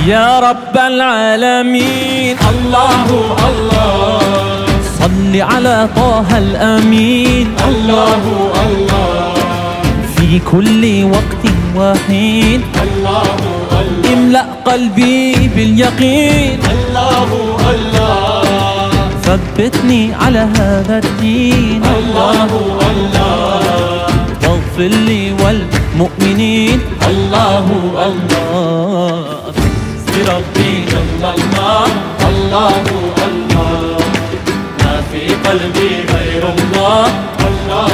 يا رب العالمين. الله الله صل على طه الأمين. الله الله في كل وقت وحين. الله الله املأ قلبي باليقين. الله الله ثبتني على هذا الدين. الله الله واغفر لي والمؤمنين. الله الله بربي جل الله. الله الله ما في قلبي غير الله. الله